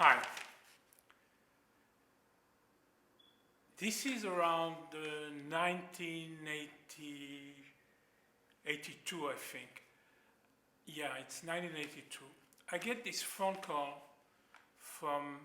Hi. This is around 1982, I think. Yeah, it's 1982. I get this phone call from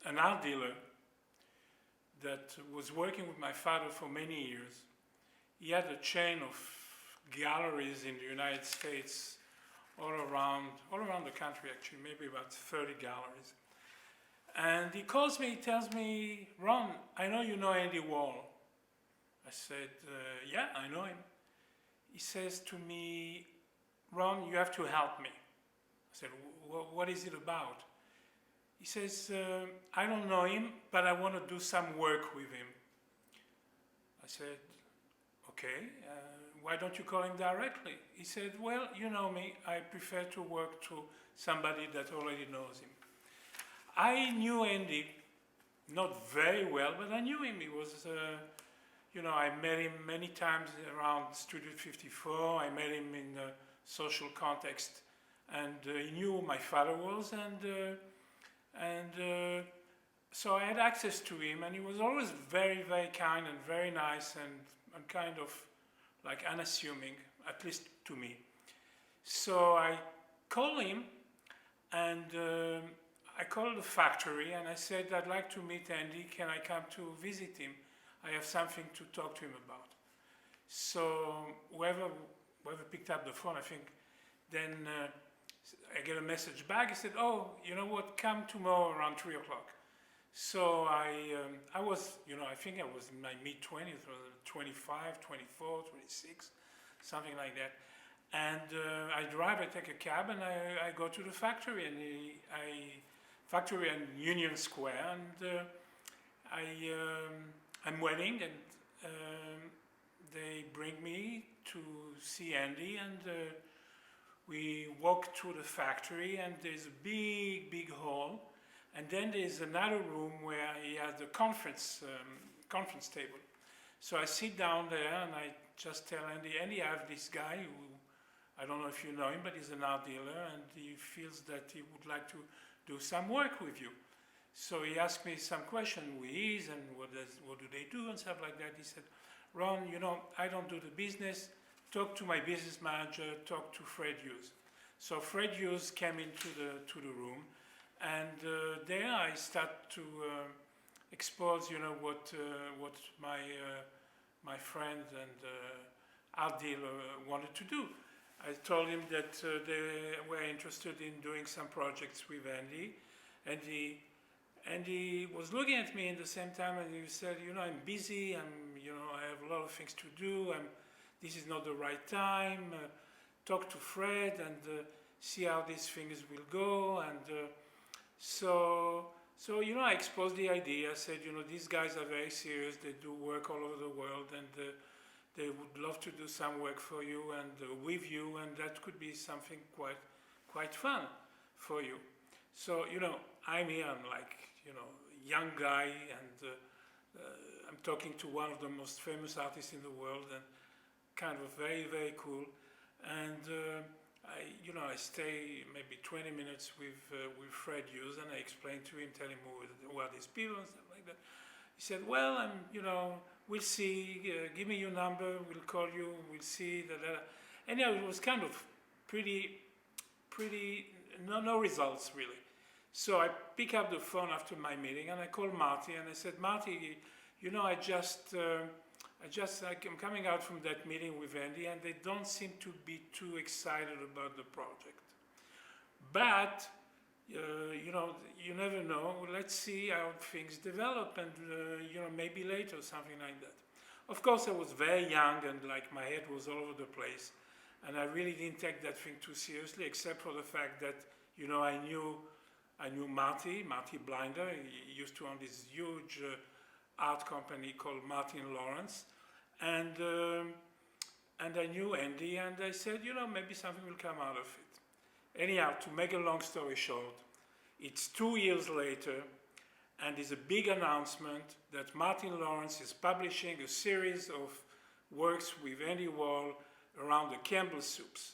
an art dealer that was working with my father for many years. He had a chain of galleries in the United States all around the country, actually, maybe about 30 galleries. And he calls me, he tells me, Ron, I know you know Andy Warhol. I said, yeah, I know him. He says to me, Ron, you have to help me. I said, what is it about? He says, I don't know him, but I want to do some work with him. I said, okay, why don't you call him directly? He said, well, you know me, I prefer to work to somebody that already knows him. I knew Andy, not very well, but I knew him. He was, I met him many times around Studio 54. I met him in a social context, and he knew who my father was, and so I had access to him, and he was always very, very kind and very nice and kind of like unassuming, at least to me. So I called him, and I called the factory and I said, I'd like to meet Andy, can I come to visit him? I have something to talk to him about. So whoever picked up the phone, I think, then I get a message back. He said, oh, you know what, come tomorrow around 3 o'clock. So I was, I think I was in my mid-20s, 25, 24, 26, something like that. And I drive, I take a cab, and I go to the factory, and factory in Union Square, and I'm waiting, and they bring me to see Andy, and we walk through the factory, and there's a big, big hall, and then there's another room where he has the conference table. So I sit down there, and I just tell Andy, I have this guy who, I don't know if you know him, but he's an art dealer, and he feels that he would like to do some work with you. So he asked me some question, who he is and what do they do and stuff like that. He said, Ron, I don't do the business. Talk to my business manager, talk to Fred Hughes. So Fred Hughes came into the room, and there I start to expose, what my friend and art dealer wanted to do. I told him that they were interested in doing some projects with Andy, and he was looking at me at the same time, and he said, I'm busy, I have a lot of things to do, this is not the right time, talk to Fred and see how these things will go, and so I exposed the idea. I said, these guys are very serious, they do work all over the world, and they would love to do some work for you and with you, and that could be something quite fun for you. So, I'm here, I'm like, young guy, and I'm talking to one of the most famous artists in the world, and kind of very, very cool. And I stay maybe 20 minutes with Fred Hughes, and I explain to him, tell him who are these people and stuff like that. He said, well, we'll see, give me your number, we'll call you, we'll see, Anyhow, it was kind of pretty, no results really. So I pick up the phone after my meeting, and I call Marty, and I said, Marty, I'm coming out from that meeting with Andy, and they don't seem to be too excited about the project. But you never know. Let's see how things develop, and maybe later, something like that. Of course, I was very young, and like my head was all over the place, and I really didn't take that thing too seriously, except for the fact that I knew Marty Blinder. He used to own this huge art company called Martin Lawrence, and I knew Andy, and I said, maybe something will come out of it. Anyhow, to make a long story short, it's 2 years later, and there's a big announcement that Martin Lawrence is publishing a series of works with Andy Warhol around the Campbell soups.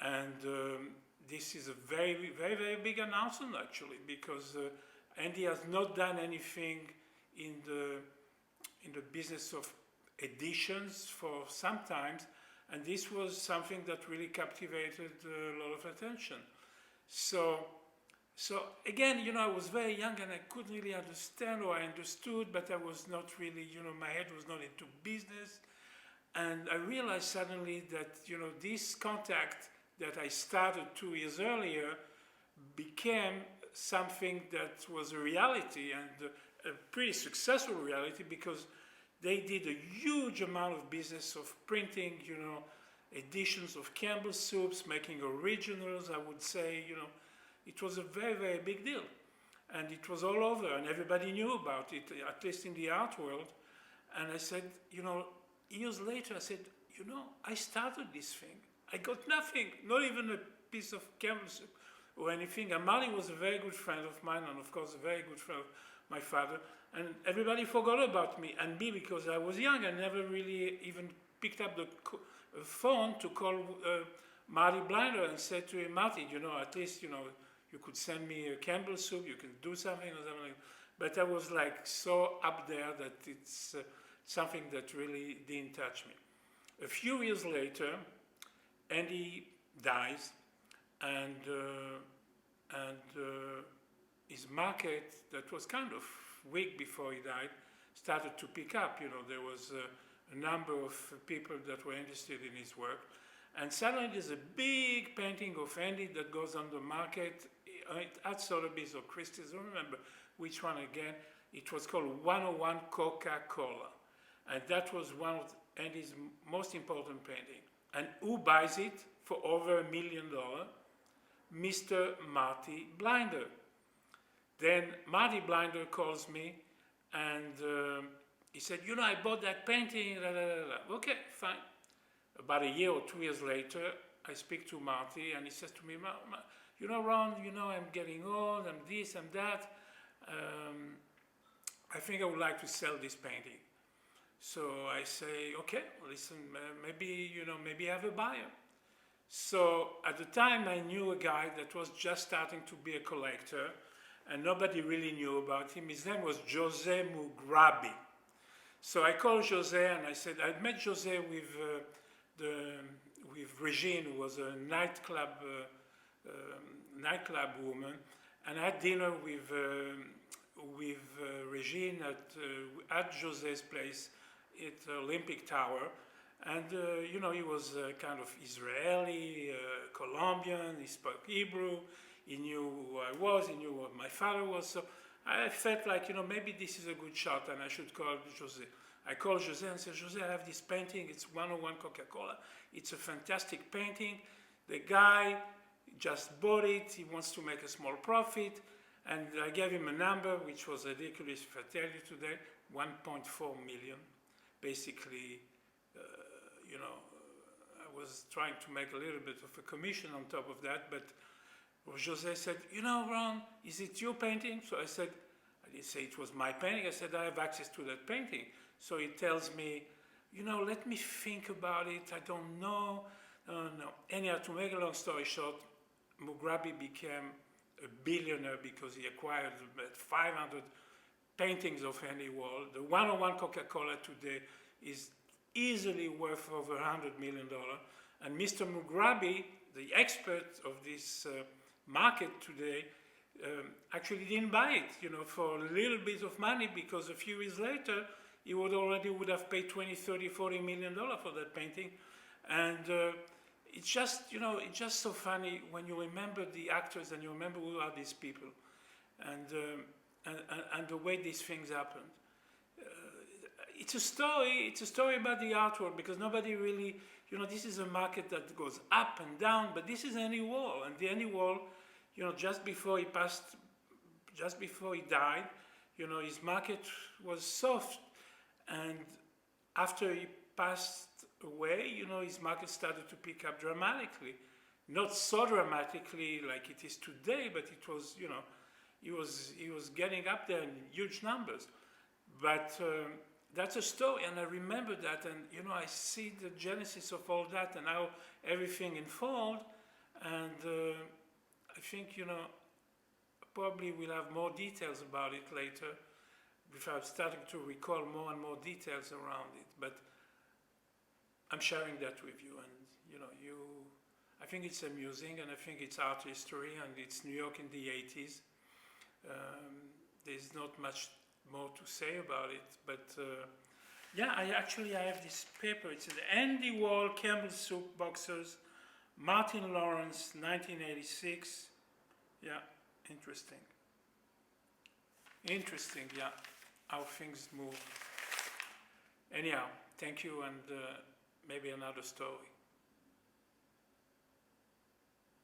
And this is a very, very, very big announcement actually, because Andy has not done anything in the business of editions for some times, and this was something that really captivated a lot of attention. So again, I was very young and I couldn't really understand, or I understood, but I was not really, my head was not into business. And I realized suddenly that, this contact that I started 2 years earlier became something that was a reality, and a pretty successful reality, because they did a huge amount of business of printing, editions of Campbell soups, making originals, I would say, it was a very, very big deal. And it was all over, and everybody knew about it, at least in the art world. And I said, years later, I said, I started this thing. I got nothing, not even a piece of Campbell soup or anything. And Marley was a very good friend of mine, and of course a very good friend of my father. And everybody forgot about me, and me, because I was young, I never really even picked up the phone to call Marty Blinder and said to him, Marty, at least, you could send me a Campbell soup, you can do something or something like that. But I was like so up there that it's something that really didn't touch me. A few years later, Andy dies, and his market, that was kind of weak before he died, started to pick up. There was a number of people that were interested in his work. And suddenly there's a big painting of Andy that goes on the market at Sotheby's or Christie's, I don't remember which one again. It was called 101 Coca-Cola. And that was one of Andy's most important paintings. And who buys it for over $1 million? Mr. Marty Blinder. Then Marty Blinder calls me, and he said, I bought that painting, da, da, da, da. Okay, fine. About a year or 2 years later, I speak to Marty, and he says to me, Ron, I'm getting old, I'm this, I'm that. I think I would like to sell this painting. So I say, okay, listen, maybe I have a buyer. So at the time, I knew a guy that was just starting to be a collector, and nobody really knew about him. His name was Jose Mugrabi. So I called Jose, and I said, I'd met Jose with Regine, who was a nightclub woman, and I had dinner with Regine at Jose's place at Olympic Tower. And, he was kind of Israeli, Colombian, he spoke Hebrew, he knew who I was, he knew what my father was. So I felt like, maybe this is a good shot and I should call Jose. I called Jose and said, Jose, I have this painting, it's 101 Coca-Cola. It's a fantastic painting. The guy just bought it, he wants to make a small profit. And I gave him a number, which was ridiculous, if I tell you today, 1.4 million. Basically, I was trying to make a little bit of a commission on top of that, but Jose said, Ron, is it your painting? So I said, I didn't say it was my painting, I said, I have access to that painting. So he tells me, let me think about it, I don't know. No. Anyhow, to make a long story short, Mugrabi became a billionaire because he acquired 500 paintings of Andy Warhol. The 101 Coca-Cola today is easily worth over $100 million. And Mr. Mugrabi, the expert of this market today, actually didn't buy it, for a little bit of money, because a few years later, he would have paid 20, 30, 40 million dollars for that painting. And it's just, it's just so funny when you remember the actors and you remember who are these people, and the way these things happened. It's a story about the art world, because nobody really, this is a market that goes up and down, but this is Andy Warhol, and the Andy Warhol, just before he died, his market was soft, and after he passed away, his market started to pick up dramatically. Not so dramatically like it is today, but it was, he was getting up there in huge numbers. But that's a story, and I remember that, and I see the genesis of all that and how everything unfolded, and I think, probably we'll have more details about it later, without starting to recall more and more details around it. But I'm sharing that with you, and I think it's amusing, and I think it's art history, and it's New York in the 80s. There's not much more to say about it, but yeah, I have this paper. It's the Andy Warhol Campbell Soup Boxers, Martin Lawrence, 1986. Yeah, interesting. Interesting, yeah, how things move. Anyhow, thank you, and maybe another story.